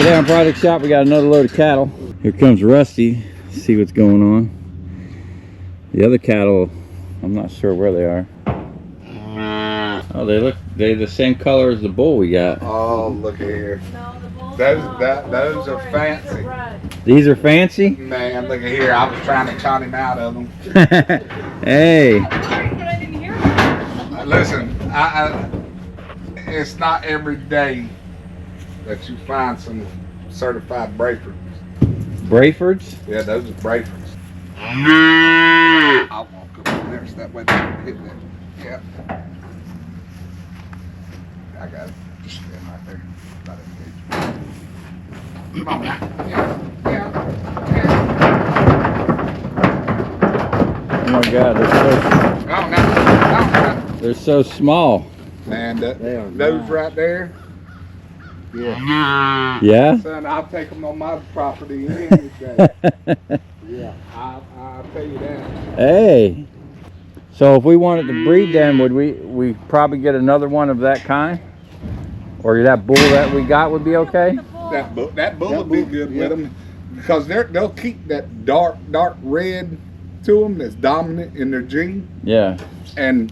Today on Project Shop, we got another load of cattle. Here comes Rusty. See what's going on. The other cattle, I'm not sure where they are. Oh, they're the same color as the bull we got. Oh, look at here. No, the bull's Those are fancy. These are fancy? Man, look at here. I was trying to count him out of them. Hey. But I didn't hear them. Listen, it's not every day that you find some certified Brayfords. Brayfords? Yeah, those are Brayfords. I'll walk up in there so that way they can hit that. Yeah. I got it. Just stand right there. Not engaged. Come on now. Yeah. Oh my God, they're so small. Man, those right there. Yeah. Yeah? Son, I'll take them on my property any day. Yeah, I'll tell you that. Hey. So if we wanted to breed them, would we probably get another one of that kind? Or that bull that we got would be okay? That bull would be good with them because they'll keep that dark red to them that's dominant in their gene. Yeah. And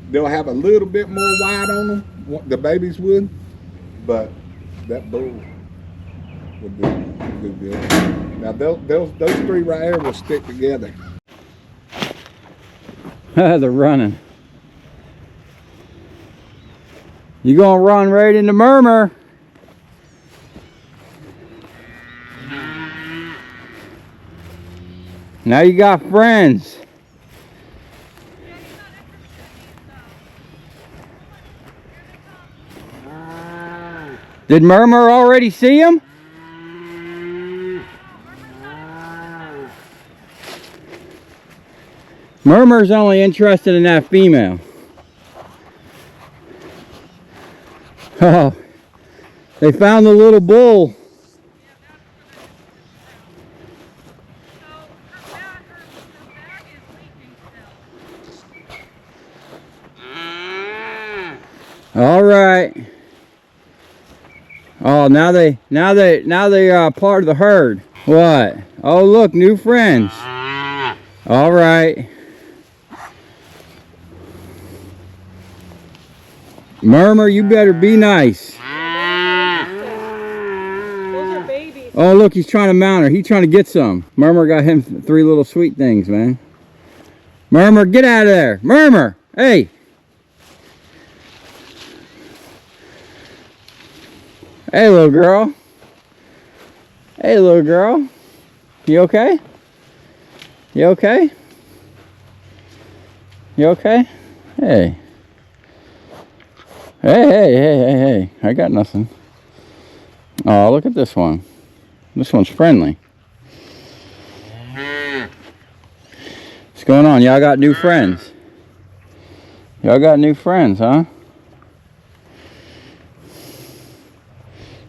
they'll have a little bit more white on them, the babies would, but that bull would do good. Now those three right here will stick together. They're running. You gonna run right into Murmur? Now you got friends. Did Murmur already see him? Murmur's only interested in that female. Oh, they found the little bull. All right. Oh, now they are part of the herd. What? Oh, look, new friends. All right. Murmur, you better be nice. Those are babies. Oh, look, he's trying to mount her. He's trying to get some. Murmur got him 3 little sweet things, man. Murmur, get out of there. Murmur, hey. Hey, little girl. Hey, little girl. You okay? You okay? You okay? Hey. Hey. I got nothing. Oh, look at this one. This one's friendly. What's going on? Y'all got new friends. Y'all got new friends, huh?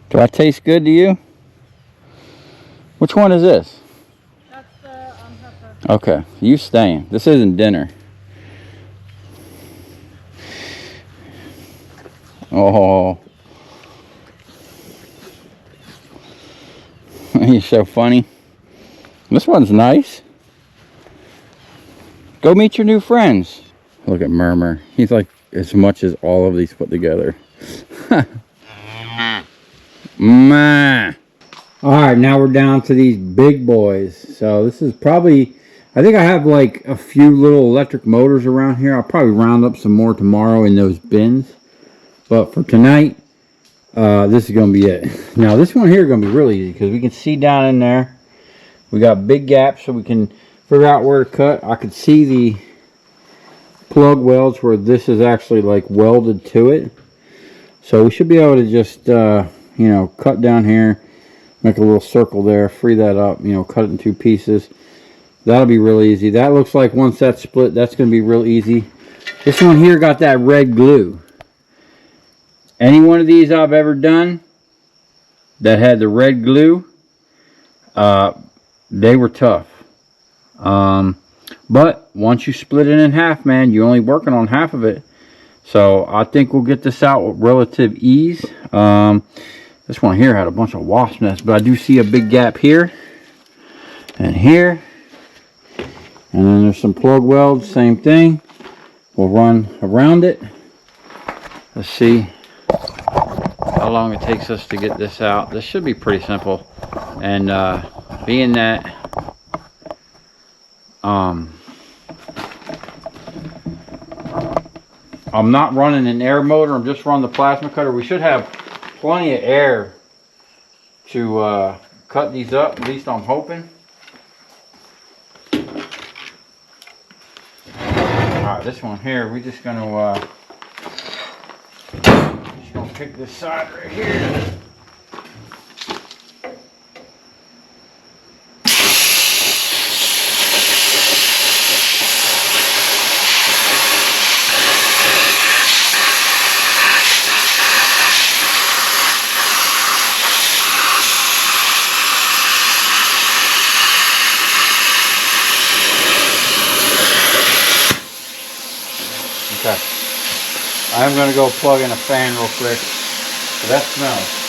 Do I taste good to you? Which one is this? That's the heifer. Okay, you staying. This isn't dinner. Oh. You're so funny. This one's nice. Go meet your new friends. Look at Murmur. He's like as much as all of these put together. Alright, now we're down to these big boys. So this is probably, I think I have like a few little electric motors around here. I'll probably round up some more tomorrow in those bins. But for tonight, this is going to be it. Now this one here is going to be really easy because we can see down in there. We got big gaps so we can figure out where to cut. I could see the plug welds where this is actually like welded to it. So we should be able to just, you know, cut down here, make a little circle there, free that up, you know, cut it in 2 pieces. That'll be real easy. That looks like once that's split, that's going to be real easy. This one here got that red glue. Any one of these I've ever done that had the red glue, they were tough. But once you split it in half, man, you're only working on half of it. So I think we'll get this out with relative ease. This one here had a bunch of wasp nests, but I do see a big gap here and here. And then there's some plug welds, same thing. We'll run around it. Let's see how long it takes us to get this out. This should be pretty simple. And being that I'm not running an air motor, I'm just running the plasma cutter. We should have plenty of air to cut these up, at least I'm hoping. Alright, this one here, we're just gonna pick this side right here. Okay. I'm going to go plug in a fan real quick. So that smells.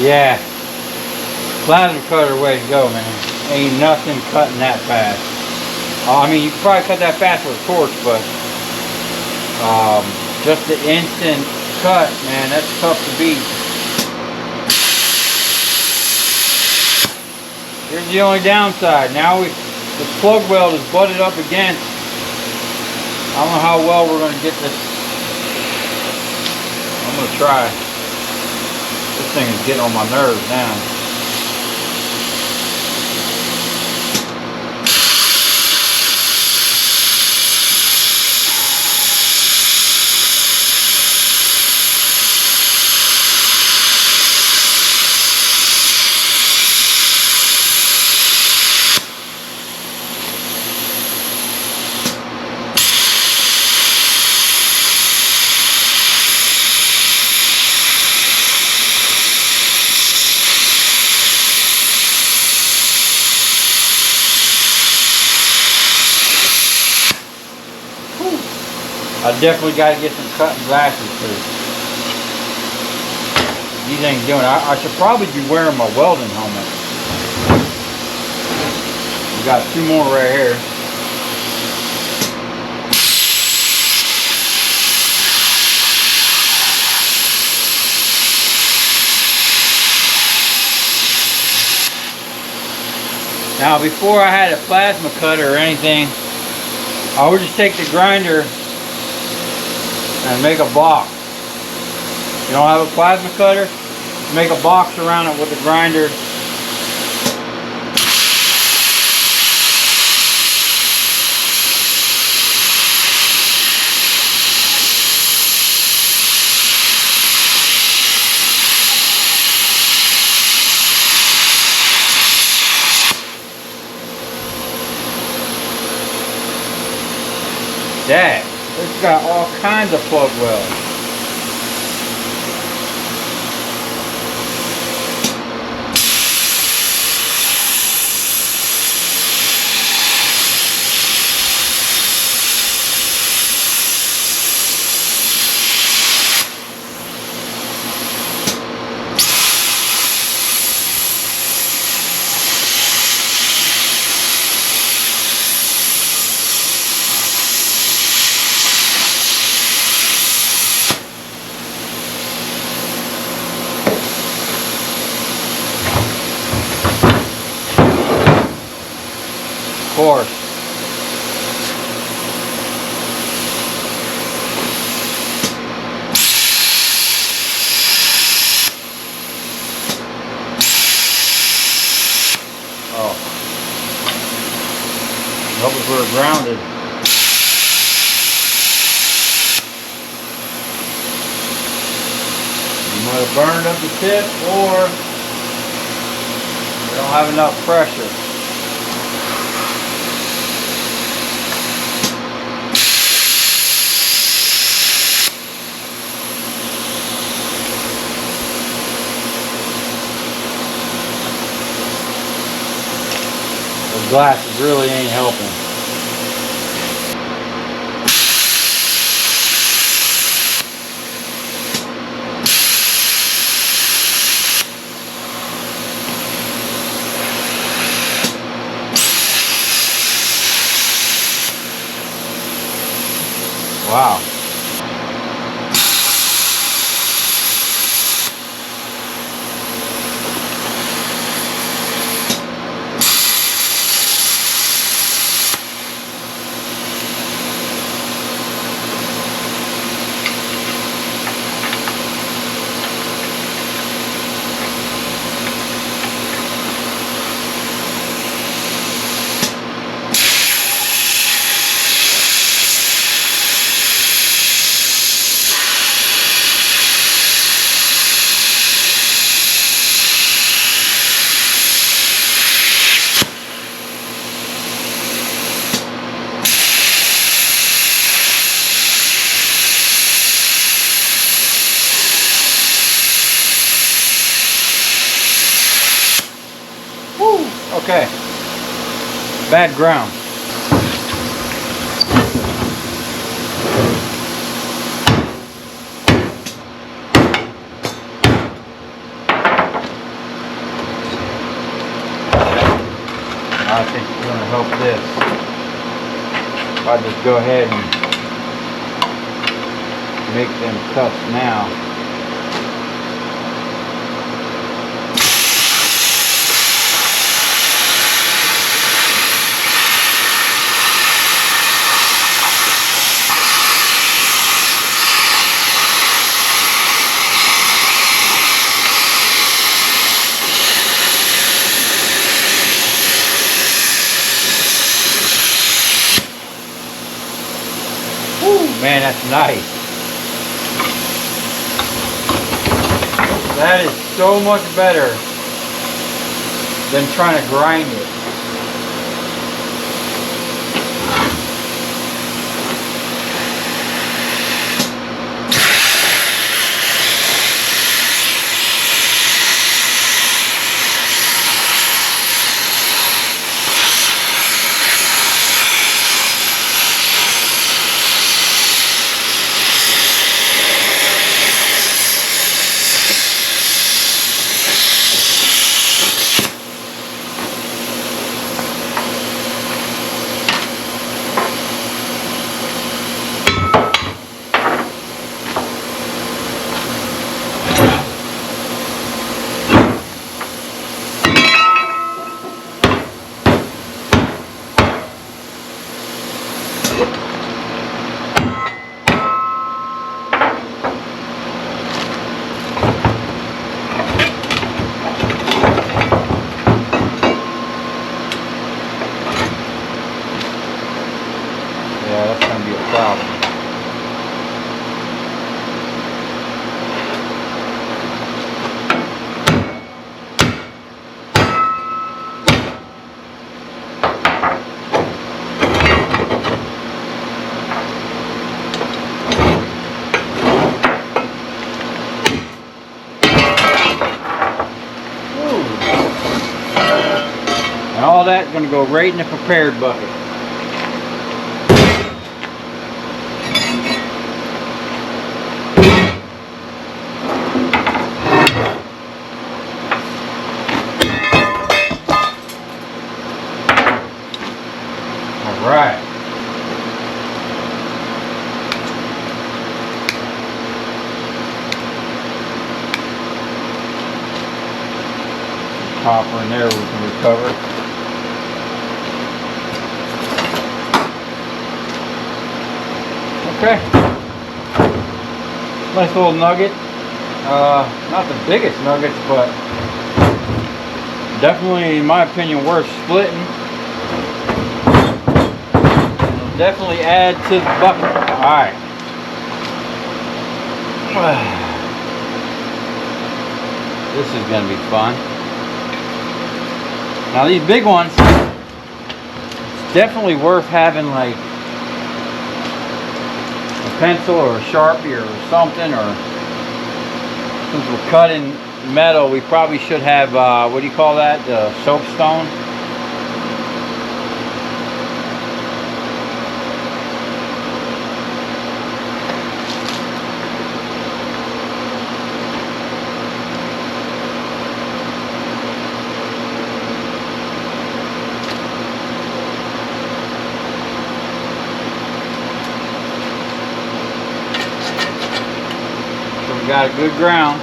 Yeah, plasma cutter way to go, man. Ain't nothing cutting that fast. I mean, you can probably cut that fast with a torch, but just the instant cut, man, that's tough to beat. Here's the only downside. Now the plug weld is butted up against. I don't know how well we're going to get this. I'm going to try. This thing is getting on my nerves now. I definitely got to get some cutting glasses too. These ain't doing it. I should probably be wearing my welding helmet. We got two more right here. Now before I had a plasma cutter or anything, I would just take the grinder and make a box. You don't have a plasma cutter, just make a box around it with the grinder. That. It's got all kinds of plug welds. Of course. Hope if we're grounded. You might have burned up the tip, or we don't have enough pressure. The glasses really ain't helping. Wow. Okay, bad ground. I think it's going to help this. If I just go ahead and make them cuts now. Man, that's nice. That is so much better than trying to grind it. Yeah, that's going to be a problem. And all that's going to go right in the prepared bucket. Alright. Copper in there we can recover. Okay. Nice little nugget. Not the biggest nuggets, but definitely, in my opinion, worth splitting. definitely add to the bucket. All right. This is gonna be fun. Now these big ones, it's definitely worth having like a pencil or a Sharpie or something, or since we're cutting metal, we probably should have, what do you call that? The soapstone. So we got a good ground.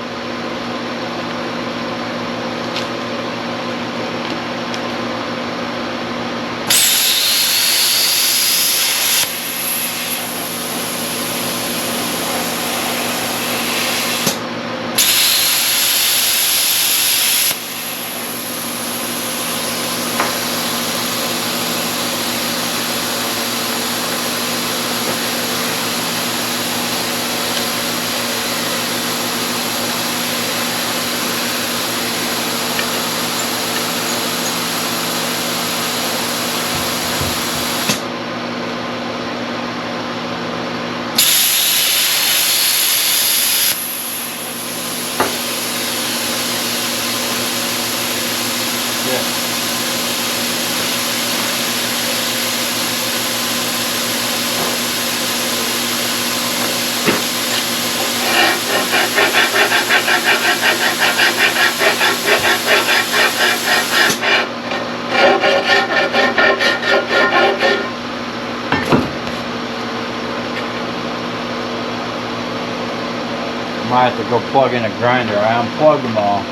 Might have to go plug in a grinder. I unplugged them all.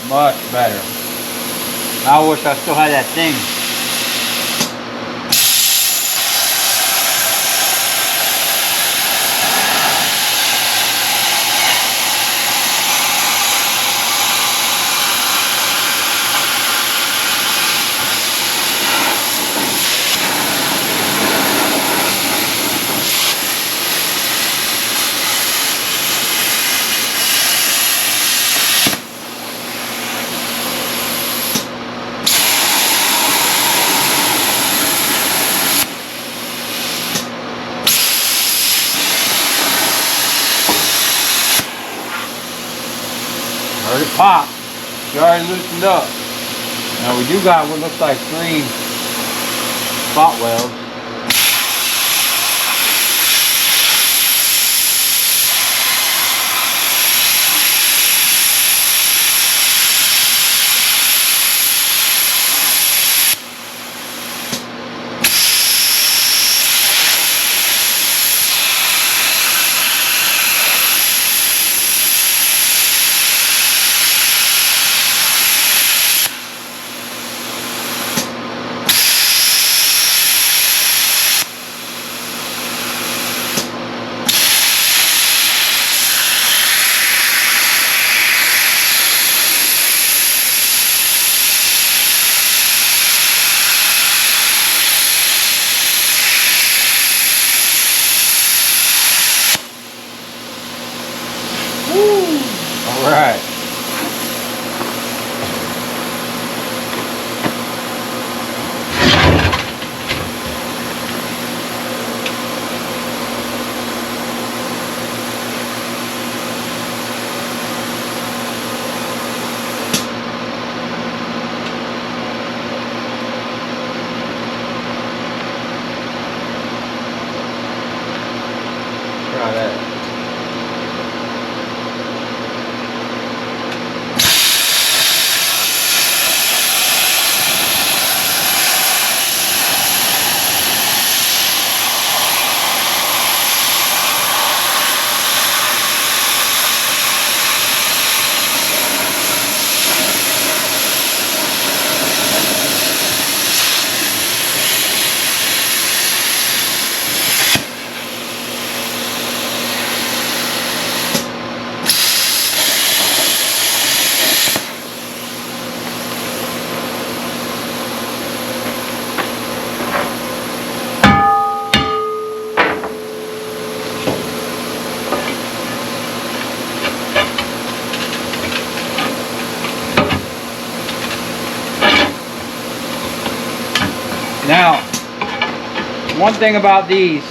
Much better. I wish I still had that thing. Heard it pop. She already loosened up. Now we do got what looks like 3 spot welds. All right. Try that. One thing about these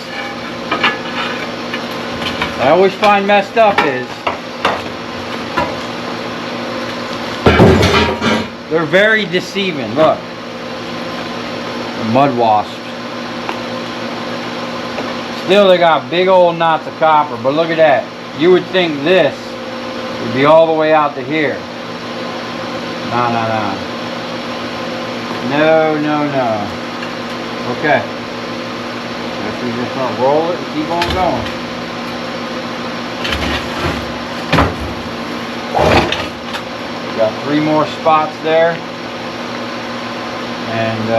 I always find messed up is they're very deceiving. Look, the mud wasps. Still, they got big old knots of copper, but look at that. You would think this would be all the way out to here. No, no, no. No, no, no. Okay. Guess we just gonna roll it and keep on going. Got 3 more spots there. And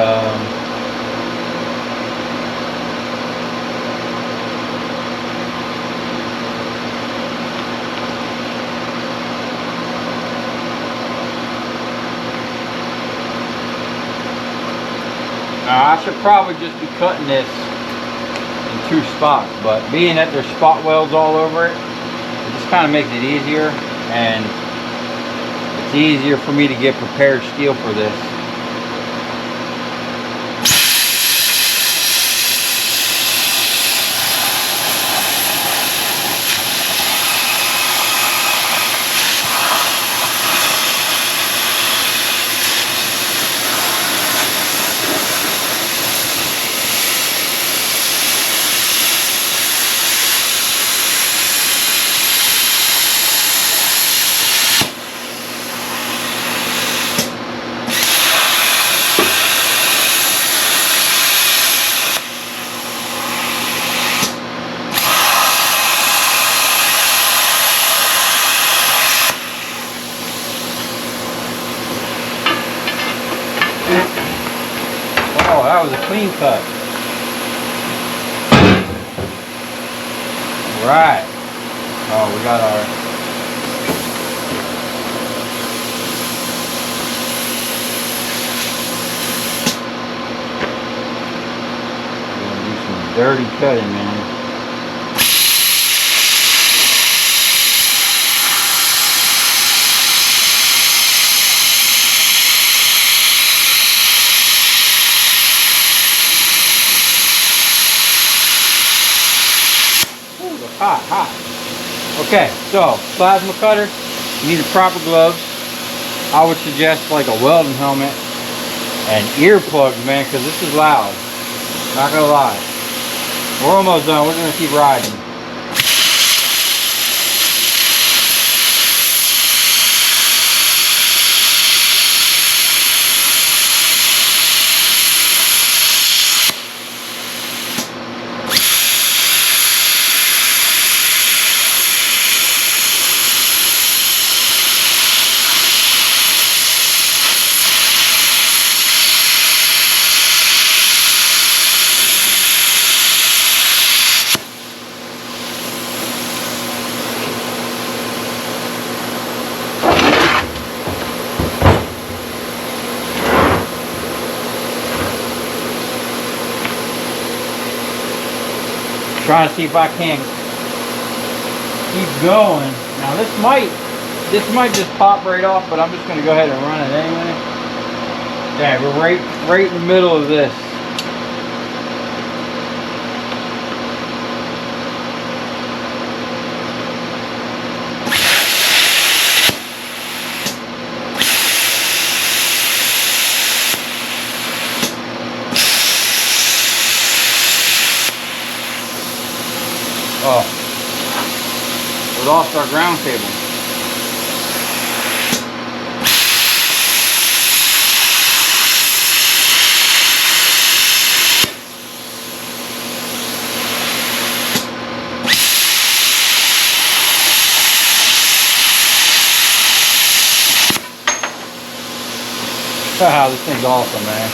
I should probably just be cutting this in 2 spots, but being that there's spot welds all over it, it just kind of makes it easier, and it's easier for me to get prepared steel for this. Oh, that was a clean cut. Right. Oh, we got our... We're gonna do some dirty cutting, man. Hot, hot. Okay, so plasma cutter, you need the proper gloves. I would suggest like a welding helmet and earplugs, man, because this is loud. Not gonna lie. We're almost done. We're gonna keep riding. Trying to see if I can keep going. Now this might just pop right off, but I'm just going to go ahead and run it anyway. Okay, we're right in the middle of this. Oh, we lost our ground cable. Wow, this thing's awesome, man.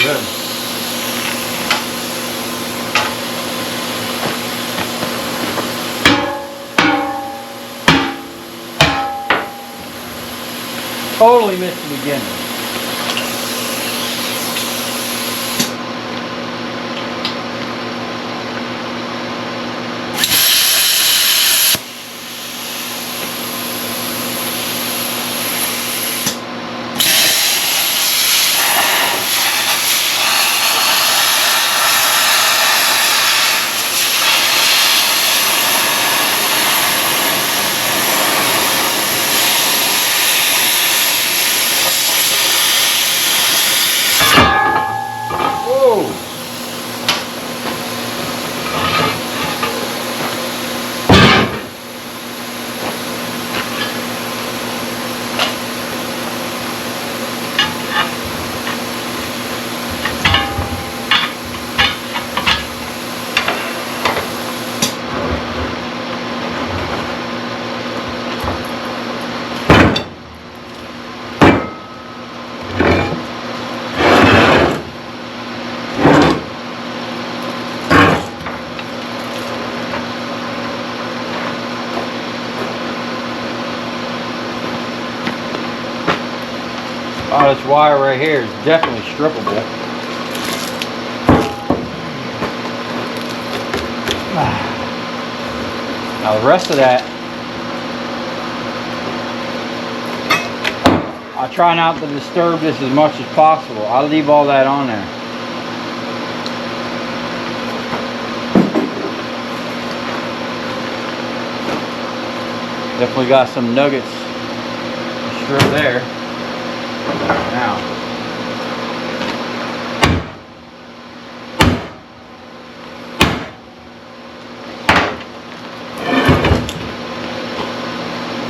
good. Totally missed the beginning. Oh, this wire right here is definitely strippable. Now the rest of that, I try not to disturb this as much as possible. I leave all that on there. Definitely got some nuggets to strip there. Now,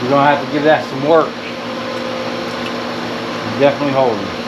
we're gonna have to give that some work. It's definitely holding.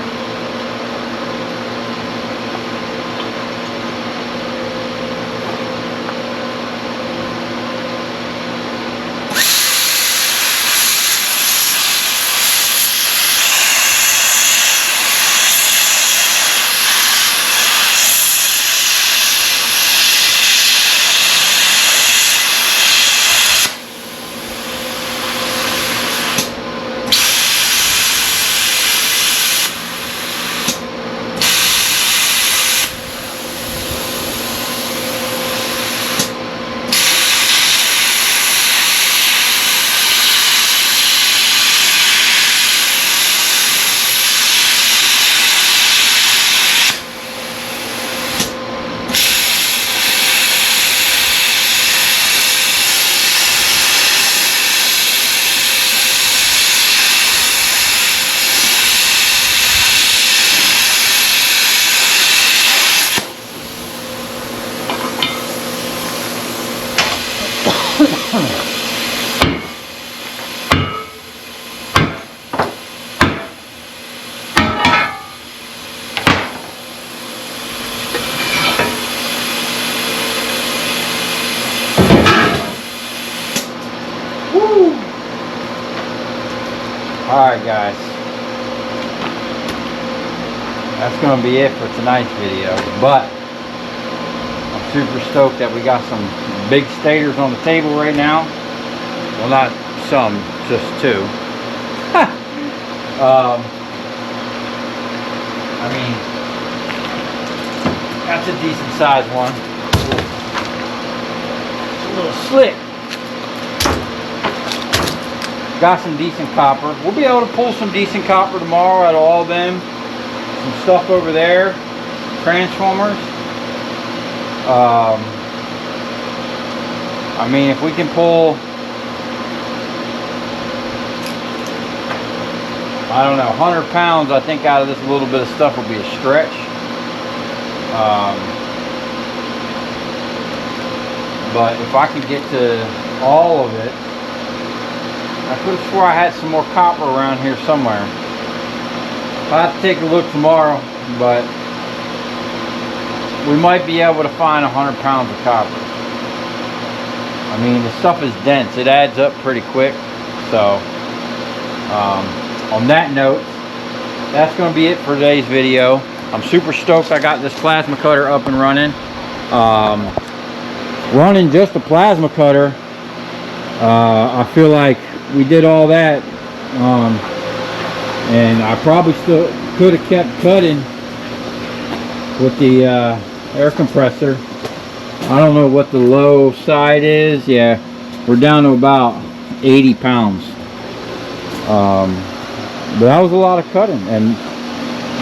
Alright guys, that's going to be it for tonight's video, but I'm super stoked that we got some big stators on the table right now. Well, not some, just two. I mean, that's a decent sized one. It's a little slick. Got some decent copper. We'll be able to pull some decent copper tomorrow out of all of them. Some stuff over there. Transformers. I mean, if we can pull, I don't know, 100 pounds, I think out of this little bit of stuff will be a stretch. But if I can get to all of it, I could have swore I had some more copper around here somewhere. I'll have to take a look tomorrow, but we might be able to find 100 pounds of copper. I mean, the stuff is dense. It adds up pretty quick. So, on that note, that's going to be it for today's video. I'm super stoked I got this plasma cutter up and running. Running just a plasma cutter, I feel like we did all that, and I probably still could have kept cutting with the air compressor. I don't know what the low side is. Yeah, we're down to about 80 pounds. But that was a lot of cutting, and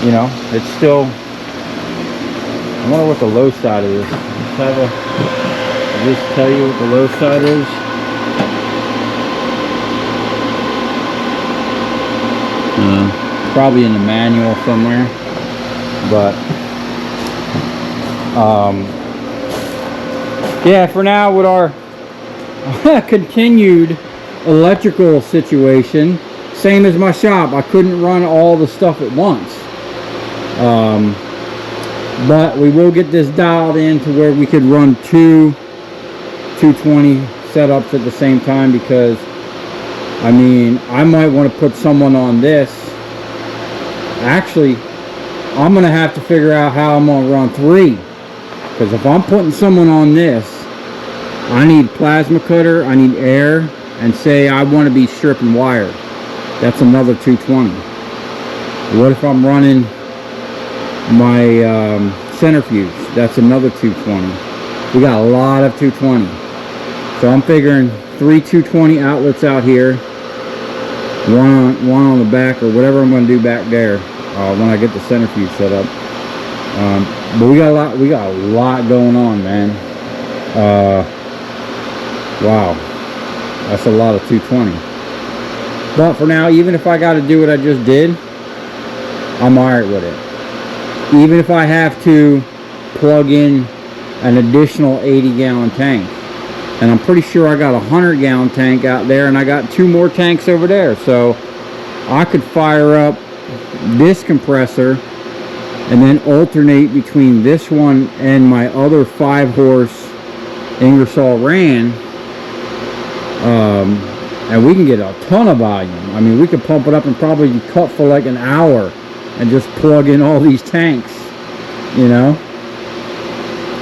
you know, it's still, I wonder what the low side is. I'll just tell you what the low side is. Probably in the manual somewhere, but yeah, for now with our continued electrical situation, same as my shop, I couldn't run all the stuff at once, but we will get this dialed in to where we could run two 220 setups at the same time, because I mean, I might want to put someone on this. Actually, I'm gonna have to figure out how I'm gonna run 3, because if I'm putting someone on this, I need plasma cutter, I need air, and say I want to be stripping wire. That's another 220. What if I'm running my centrifuge? That's another 220. We got a lot of 220. So I'm figuring 3 220 outlets out here, one on the back, or whatever I'm going to do back there when I get the centrifuge set up. But we got a lot going on, man. Wow, that's a lot of 220. But for now, even if I got to do what I just did, I'm alright with it. Even if I have to plug in an additional 80-gallon tank, and I'm pretty sure I got a 100-gallon tank out there, and I got 2 more tanks over there, so I could fire up this compressor and then alternate between this one and my other 5-horse Ingersoll Rand, and we can get a ton of volume. I mean, we could pump it up and probably cut for like an hour and just plug in all these tanks, you know.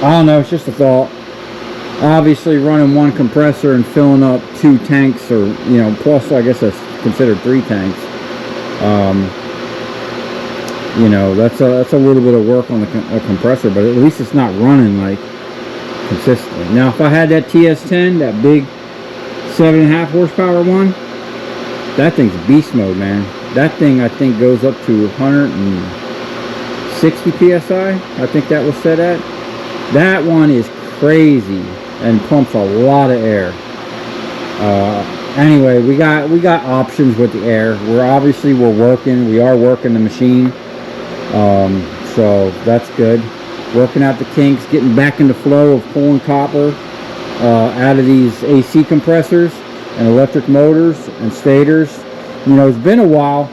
I don't know, it's just a thought. Obviously running 1 compressor and filling up 2 tanks, or you know, plus I guess that's considered 3 tanks, you know, that's a little bit of work on the compressor, but at least it's not running like consistently. Now if I had that TS10, that big 7.5 horsepower one, that thing's beast mode, man. That thing I think goes up to 160 psi. I think that was set at. That one is crazy and pumps a lot of air. Anyway, we got options with the air. We are working the machine, so that's good. Working out the kinks, getting back in the flow of pulling copper out of these AC compressors and electric motors and stators. You know, it's been a while,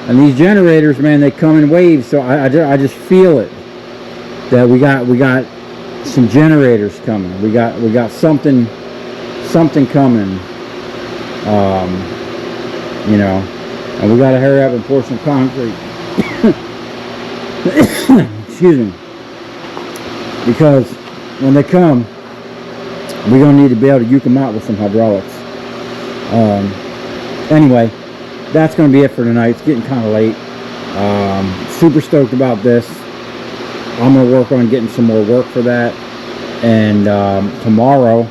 and these generators, man, they come in waves, so I just feel it, that we got some generators coming. We got something coming, you know, and we got to hurry up and pour some concrete. Excuse me, because when they come, we're gonna need to be able to uke them out with some hydraulics. Anyway, that's gonna be it for tonight. It's getting kind of late. Super stoked about this. I'm gonna work on getting some more work for that, and tomorrow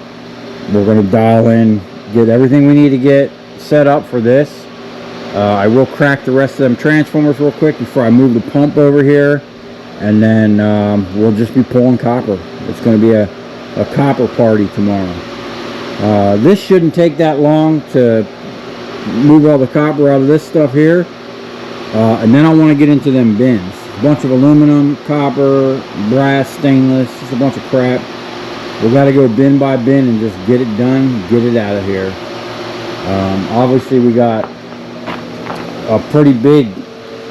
we're gonna dial in, get everything we need to get set up for this. I will crack the rest of them transformers real quick before I move the pump over here, and then we'll just be pulling copper. It's going to be a copper party tomorrow. This shouldn't take that long to move all the copper out of this stuff here, and then I want to get into them bins. A bunch of aluminum, copper, brass, stainless, just a bunch of crap. We got to go bin by bin and just get it done, get it out of here. Obviously we got a pretty big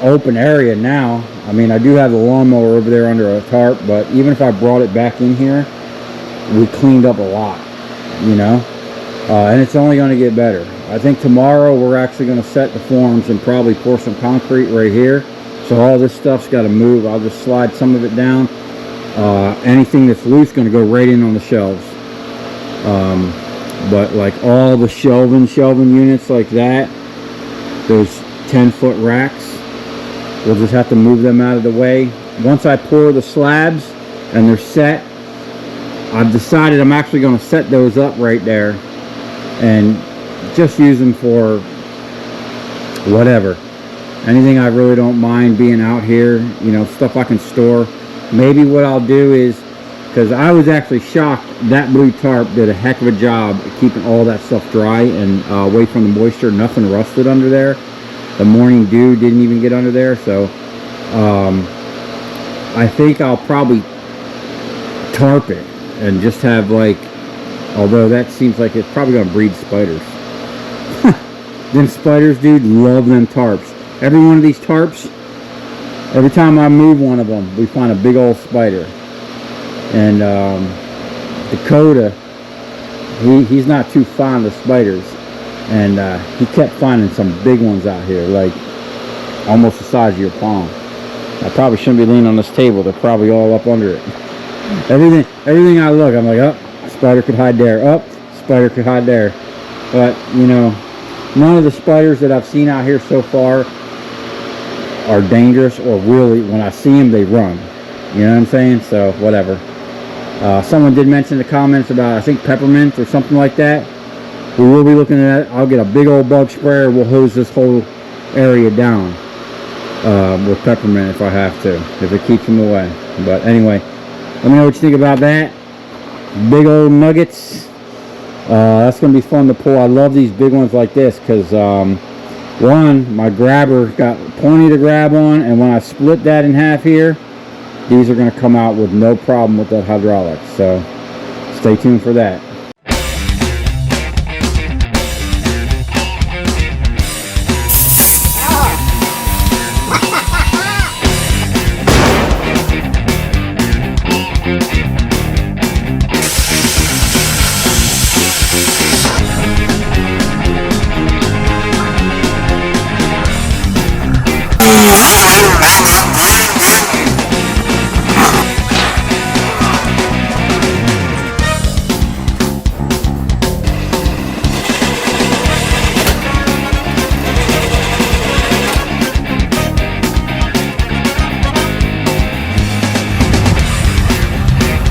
open area now. I mean, I do have the lawnmower over there under a tarp, but even if I brought it back in here, we cleaned up a lot, you know, and it's only going to get better. I think tomorrow we're actually going to set the forms and probably pour some concrete right here, So all this stuff's got to move. I'll just slide some of it down. Anything that's loose going to go right in on the shelves. But like all the shelving units like that, those 10-foot racks, we'll just have to move them out of the way. Once I pour the slabs and they're set, I've decided I'm actually going to set those up right there and just use them for whatever. Anything I really don't mind being out here, you know, stuff I can store. Maybe what I'll do is, because I was actually shocked, that blue tarp did a heck of a job keeping all that stuff dry and away from the moisture. Nothing rusted under there. The morning dew didn't even get under there. So I think I'll probably tarp it and just have like, although that seems like it's probably going to breed spiders. Them spiders, dude, love them tarps. Every one of these tarps, every time I move one of them, we find a big old spider. And Dakota, he's not too fond of spiders, and he kept finding some big ones out here, like almost the size of your palm. I probably shouldn't be leaning on this table. They're probably all up under it. Everything I look, I'm like, oh, spider could hide there. Oh, spider could hide there. But you know, none of the spiders that I've seen out here so far are dangerous, or really, when I see them, they run. You know what I'm saying? So whatever. Someone did mention in the comments about, I think, peppermint or something like that. We will be looking at it. I'll get a big old bug sprayer. We'll hose this whole area down with peppermint if I have to, if it keeps them away. But anyway, let me know what you think about that. Big old nuggets. That's going to be fun to pull. I love these big ones like this because, one, my grabber got plenty to grab on, and when I split that in half here, these are going to come out with no problem with that hydraulic. So stay tuned for that.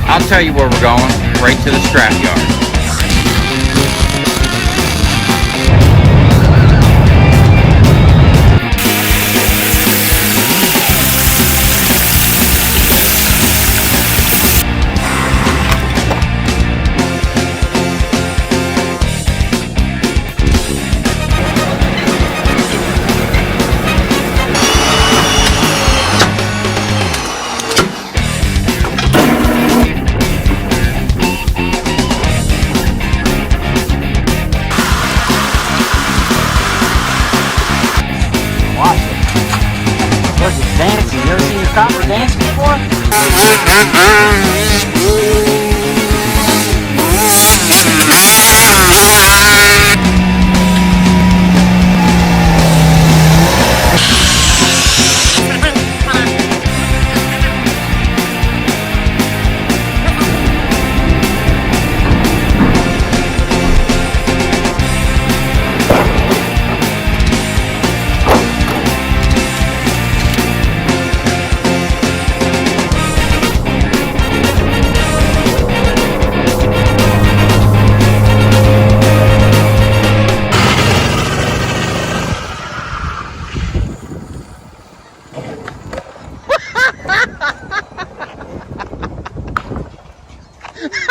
I'll tell you where we're going, right to the scrap yard.